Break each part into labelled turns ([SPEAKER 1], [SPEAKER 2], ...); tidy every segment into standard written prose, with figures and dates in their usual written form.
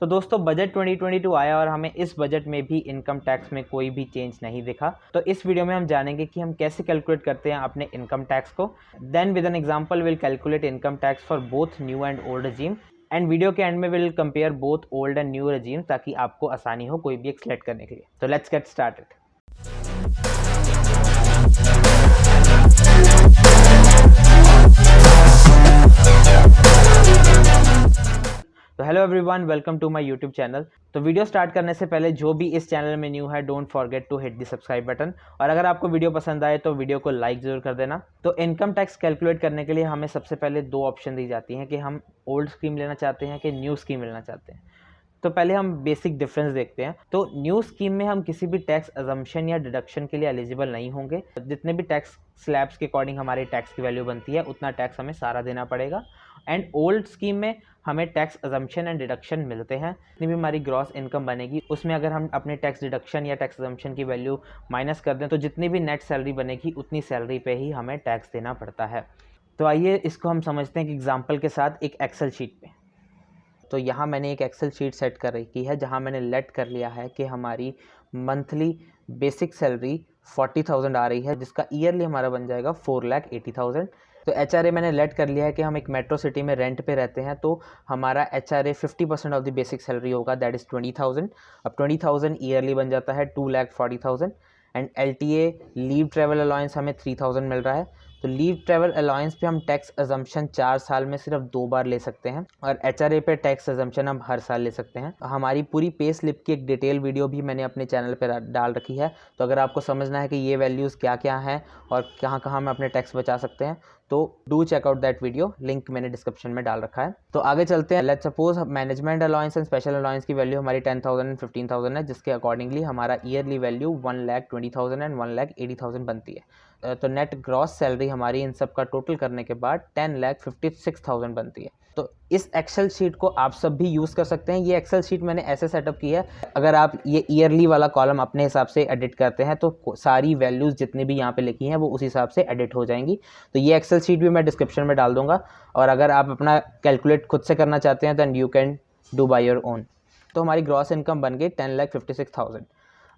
[SPEAKER 1] तो दोस्तों बजट 2022 आया और हमें इस बजट में भी इनकम टैक्स में कोई भी चेंज नहीं दिखा। तो इस वीडियो में हम जानेंगे कि हम कैसे कैलकुलेट करते हैं अपने इनकम टैक्स को। Then with an example will calculate income tax for both new and old regime and video के एंड में will compare both old and new regime ताकि आपको आसानी हो कोई भी एक सिलेक्ट करने के लिए। तो लेट्स गेट स्टार्टेड। तो hello everyone, welcome to my YouTube channel. तो वीडियो स्टार्ट करने से पहले जो भी इस चैनल में न्यू है, don't forget to hit the subscribe button, और अगर आपको वीडियो पसंद आए तो वीडियो को लाइक ज़रूर कर देना। तो इनकम टैक्स कैलकुलेट करने के लिए हमें सबसे पहले दो ऑप्शन दी जाती हैं कि हम ओल्ड स्कीम लेना चाहते हैं कि न्यू स्कीम लेना चाहते हैं। तो पहले हम बेसिक डिफरेंस देखते हैं। तो न्यू स्कीम में हम किसी भी टैक्स अजम्पशन या डिडक्शन के लिए एलिजिबल नहीं होंगे। जितने भी टैक्स स्लैब्स के अकॉर्डिंग हमारी टैक्स की वैल्यू बनती है उतना टैक्स हमें सारा देना पड़ेगा। एंड ओल्ड स्कीम में हमें टैक्स अजम्पशन एंड डिडक्शन मिलते हैं। जितनी भी हमारी ग्रॉस इनकम बनेगी उसमें अगर हम अपने टैक्स डिडक्शन या टैक्स अजम्पशन की वैल्यू माइनस कर दें तो जितनी भी नेट सैलरी बनेगी उतनी सैलरी पे ही हमें टैक्स देना पड़ता है। तो आइए इसको हम समझते हैं कि एग्जाम्पल के साथ एक एक्सेल शीट पे। तो यहाँ मैंने एक एक्सेल शीट सेट कर रखी है जहाँ मैंने लेट कर लिया है कि हमारी मंथली बेसिक सैलरी 40,000 आ रही है, जिसका ईयरली हमारा बन जाएगा 4,80,000। तो HRA मैंने लेट कर लिया है कि हम एक मेट्रो सिटी में रेंट पे रहते हैं, तो हमारा HRA 50% of the basic salary होगा, दैट इज़ 20,000। अब 20,000 ईयरली बन जाता है 2,40,000। And LTA leave travel allowance हमें 3,000 मिल रहा है। तो लीव ट्रैवल अलाउंस पे हम टैक्स अजम्पशन 4 साल में सिर्फ 2 बार ले सकते हैं, और HRA पे टैक्स अजम्पशन हम हर साल ले सकते हैं। हमारी पूरी पे स्लिप की एक डिटेल वीडियो भी मैंने अपने चैनल पर डाल रखी है। तो अगर आपको समझना है कि ये वैल्यूज़ क्या क्या हैं और कहाँ कहाँ हम अपने टैक्स बचा सकते हैं तो do check out that video, link मैंने डिस्क्रिप्शन में डाल रखा है। तो आगे चलते हैं। Let's suppose management allowance and special allowance की वैल्यू हमारी 10,000 एंड 15,000 है, जिसके अकॉर्डिंगली हमारा ईयरली वैल्यू 1,20,000 एंड 1,80,000 बनती है। तो नेट ग्रॉस सैलरी हमारी इन सब का टोटल करने के बाद 10,56,000 बनती है। तो इस एक्सेल शीट को आप सब भी यूज़ कर सकते हैं। ये एक्सेल शीट मैंने ऐसे सेटअप की है, अगर आप ये ईयरली वाला कॉलम अपने हिसाब से एडिट करते हैं तो सारी वैल्यूज़ जितनी भी यहाँ पे लिखी हैं वो उस हिसाब से एडिट हो जाएंगी। तो ये एक्सेल शीट भी मैं डिस्क्रिप्शन में डाल दूंगा, और अगर आप अपना कैलकुलेट खुद से करना चाहते हैं then you can do by your own. तो हमारी ग्रॉस इनकम बन गई 10,56,000।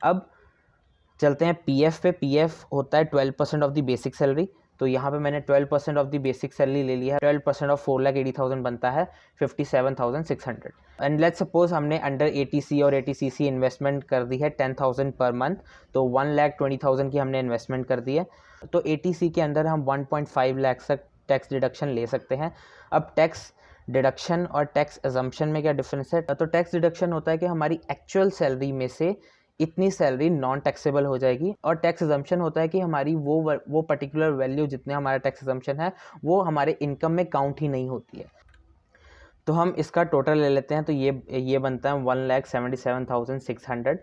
[SPEAKER 1] अब चलते हैं पीएफ पे। पीएफ होता है 12% ऑफ द बेसिक सैलरी। तो यहाँ पे मैंने 12% ऑफ द बेसिक सैलरी ले लिया है। 12% ऑफ 4,80,000 बनता है 57,600। एंड लेट्स सपोज हमने अंडर ATC और ATCC इन्वेस्टमेंट कर दी है 10,000 पर मंथ, तो 1,20,000 की हमने इन्वेस्टमेंट कर दी है। तो ATC के अंदर हम 1.5 लाख तक टैक्स डिडक्शन ले सकते हैं। अब टैक्स डिडक्शन और टैक्स अजम्पशन में क्या डिफरेंस है? तो टैक्स डिडक्शन होता है कि हमारी एक्चुअल सैलरी में से इतनी सैलरी नॉन टैक्सेबल हो जाएगी, और टैक्स अजम्पशन होता है कि हमारी वो पर्टिकुलर वैल्यू जितने हमारा टैक्स अजम्पशन है वो हमारे इनकम में काउंट ही नहीं होती है। तो हम इसका टोटल ले लेते हैं। तो ये बनता है 1,77,600।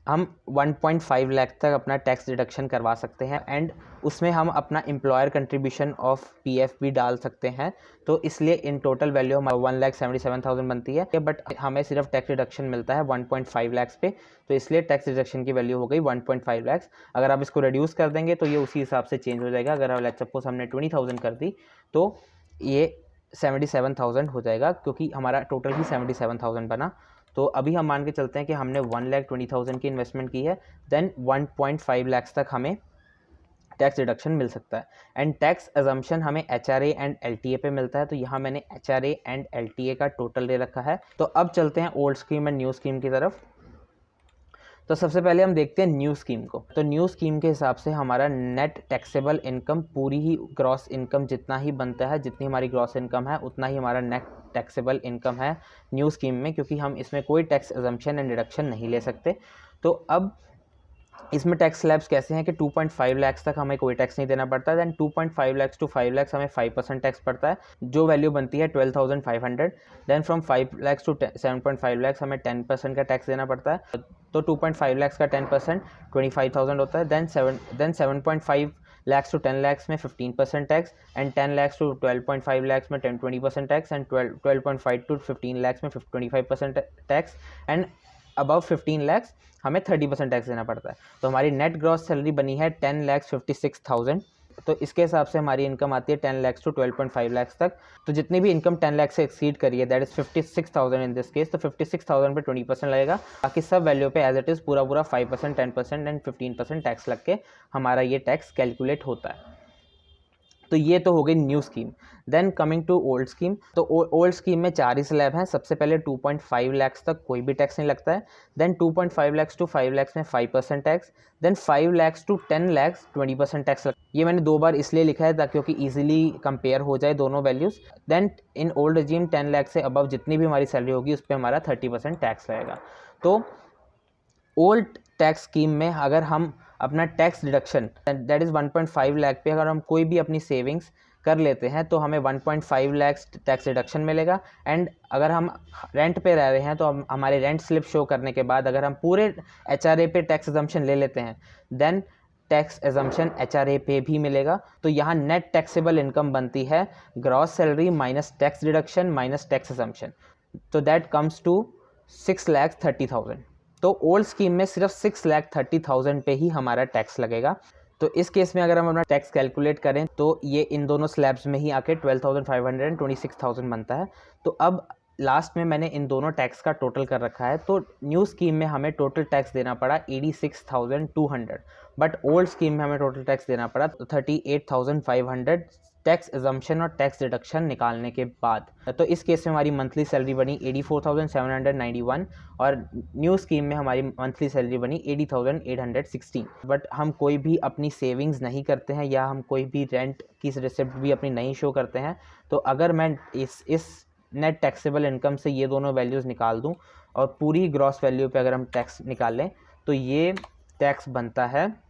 [SPEAKER 1] हम 1.5 लाख तक अपना टैक्स डिडक्शन करवा सकते हैं, एंड उसमें हम अपना एम्प्लॉयर कंट्रीब्यूशन ऑफ PF भी डाल सकते हैं। तो इसलिए इन टोटल वैल्यू हमारा 1,77,000 बनती है, बट हमें सिर्फ टैक्स डिडक्शन मिलता है 1.5 लाख पे। तो इसलिए टैक्स डिडक्शन की वैल्यू हो गई 1.5 लाख। अगर आप इसको रिड्यूस कर देंगे तो ये उसी हिसाब से चेंज हो जाएगा। अगर लेट्स सपोज हमने 20,000 कर दी तो ये 77,000 हो जाएगा, क्योंकि हमारा टोटल ही 77,000 बना। तो अभी हम मान के चलते हैं कि हमने 1,20,000 की इन्वेस्टमेंट की है, देन 1.5 लाख तक हमें टैक्स डिडक्शन मिल सकता है। एंड टैक्स अजम्पशन हमें HRA एंड LTA पे मिलता है। तो यहाँ मैंने HRA एंड LTA का टोटल ले रखा है। तो अब चलते हैं old scheme and new scheme की तरफ। तो सबसे पहले हम देखते हैं न्यू स्कीम को। तो न्यू स्कीम के हिसाब से हमारा नेट टैक्सेबल इनकम पूरी ही ग्रॉस इनकम जितना ही बनता है, जितनी हमारी ग्रॉस इनकम है उतना ही हमारा नेट टैक्सेबल इनकम है न्यू स्कीम में, क्योंकि हम इसमें कोई टैक्स अजम्पशन एंड डिडक्शन नहीं ले सकते। तो अब इसमें टैक्स स्लैब्स कैसे हैं कि 2.5 लाख तक हमें कोई टैक्स नहीं देना पड़ता, दैन 2.5 लाख टू 5 लाख हमें 5% टैक्स पड़ता है, जो वैल्यू बनती है 12,500। Then from 5 lakh to 7.5 lakh हमें 10% का टैक्स देना पड़ता है। तो 2.5 लाख का 10% 25,000 होता है। देन 7.5 lakhs to 10 lakhs में 15% tax, and 10 lakhs to 12.5 lakhs में 20% टैक्स, एंड 12.5 to 15 lakhs में 25% टैक्स, एंड अबव 15 lakhs हमें 30% टैक्स देना पड़ता है। तो हमारी नेट ग्रॉस सैलरी बनी है 10,56,000। तो इसके हिसाब से हमारी इनकम आती है 10 लाख टू 12.5 लाख तक। तो जितनी भी इनकम 10 लाख से एक्सीड करिए, that is 56,000 in this case, तो 56,000 पे 20% लगेगा। बाकी सब वैल्यू पे एज इट इज़ पूरा 5%, 10% एंड 15% टैक्स लग के हमारा ये टैक्स कैलकुलेट होता है। तो ये तो हो गई new scheme. Then coming to old scheme, तो ओल्ड स्कीम में 4 ही स्लैब हैं। सबसे पहले 2.5 लाख तक कोई भी टैक्स नहीं लगता है। देन 2.5 लाख टू 5 लाख में 5% tax. Then 5 lakh to 10 lakh 20% tax लगता है। ये मैंने 2 बार इसलिए लिखा है ताकि क्योंकि ईजिली कंपेयर हो जाए दोनों values. Then in old regime 10 lakh से अबव जितनी भी हमारी सैलरी होगी उस पर हमारा 30% टैक्स लगेगा। तो ओल्ड टैक्स स्कीम में अगर हम अपना tax deduction that is 1.5 lakh पे अगर हम कोई भी अपनी सेविंग्स कर लेते हैं तो हमें 1.5 लाख टैक्स डिडक्शन मिलेगा। एंड अगर हम रेंट पे रह रहे हैं तो हमारे रेंट स्लिप शो करने के बाद अगर हम पूरे HRA पे टैक्स एजम्पशन ले लेते हैं देन टैक्स एजम्पशन HRA पे भी मिलेगा। तो यहाँ नेट टैक्सेबल इनकम बनती है gross salary minus tax deduction minus tax assumption, तो दैट कम्स टू 6,30,000। तो ओल्ड स्कीम में सिर्फ 6,30,000 पे ही हमारा टैक्स लगेगा। तो इस केस में अगर हम अपना टैक्स कैलकुलेट करें तो ये इन दोनों स्लैब्स में ही आके 12,500 एंड 26,000 बनता है। तो अब लास्ट में मैंने इन दोनों टैक्स का टोटल कर रखा है। तो न्यू स्कीम में हमें टोटल टैक्स देना पड़ा 86,200, बट ओल्ड स्कीम में हमें टोटल टैक्स देना पड़ा 38,500 टैक्स एजम्पशन और टैक्स डिडक्शन निकालने के बाद। तो इस केस में हमारी मंथली सैलरी बनी 84,791 और न्यू स्कीम में हमारी मंथली सैलरी बनी 80,816। बट हम कोई भी अपनी सेविंग्स नहीं करते हैं या हम कोई भी रेंट की रिसिप्ट भी अपनी नहीं शो करते हैं। तो अगर मैं इस नेट टैक्सेबल इनकम से ये दोनों वैल्यूज़ निकाल दूं और पूरी ग्रॉस वैल्यू पे अगर हम टैक्स निकाल लें तो ये टैक्स बनता है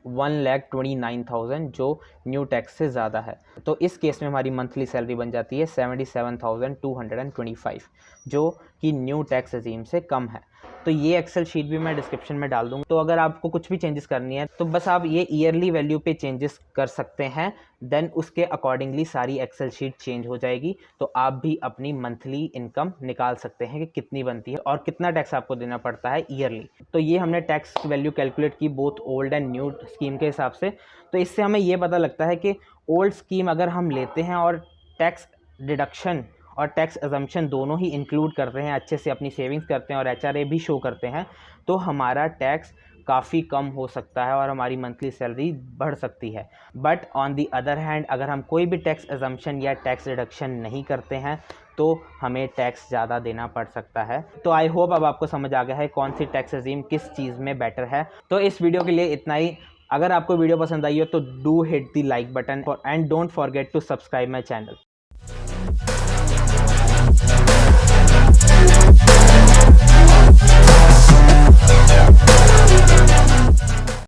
[SPEAKER 1] 1,29,000 जो न्यू टैक्स से ज़्यादा है। तो इस केस में हमारी मंथली सैलरी बन जाती है 77,225 जो कि न्यू टैक्स रजीम से कम है। तो ये एक्सेल शीट भी मैं डिस्क्रिप्शन में डाल दूँगा। तो अगर आपको कुछ भी चेंजेस करनी है तो बस आप ये ईयरली वैल्यू पे चेंजेस कर सकते हैं, देन उसके अकॉर्डिंगली सारी एक्सेल शीट चेंज हो जाएगी। तो आप भी अपनी मंथली इनकम निकाल सकते हैं कि कितनी बनती है और कितना टैक्स आपको देना पड़ता है ईयरली। तो ये हमने टैक्स वैल्यू कैलकुलेट की both old and new scheme के हिसाब से। तो इससे हमें ये पता लगता है कि ओल्ड स्कीम अगर हम लेते हैं और टैक्स डिडक्शन और टैक्स अजम्पशन दोनों ही इंक्लूड करते हैं, अच्छे से अपनी सेविंग्स करते हैं और HRA भी शो करते हैं, तो हमारा टैक्स काफ़ी कम हो सकता है और हमारी मंथली सैलरी बढ़ सकती है। But on the other hand अगर हम कोई भी टैक्स अजम्पशन या टैक्स रिडक्शन नहीं करते हैं तो हमें टैक्स ज़्यादा देना पड़ सकता है। तो आई होप अब आपको समझ आ गया है कौन सी टैक्स रजीम किस चीज़ में बेटर है। तो इस वीडियो के लिए इतना ही। अगर आपको वीडियो पसंद आई हो तो do hit the like button and don't forget to subscribe my channel.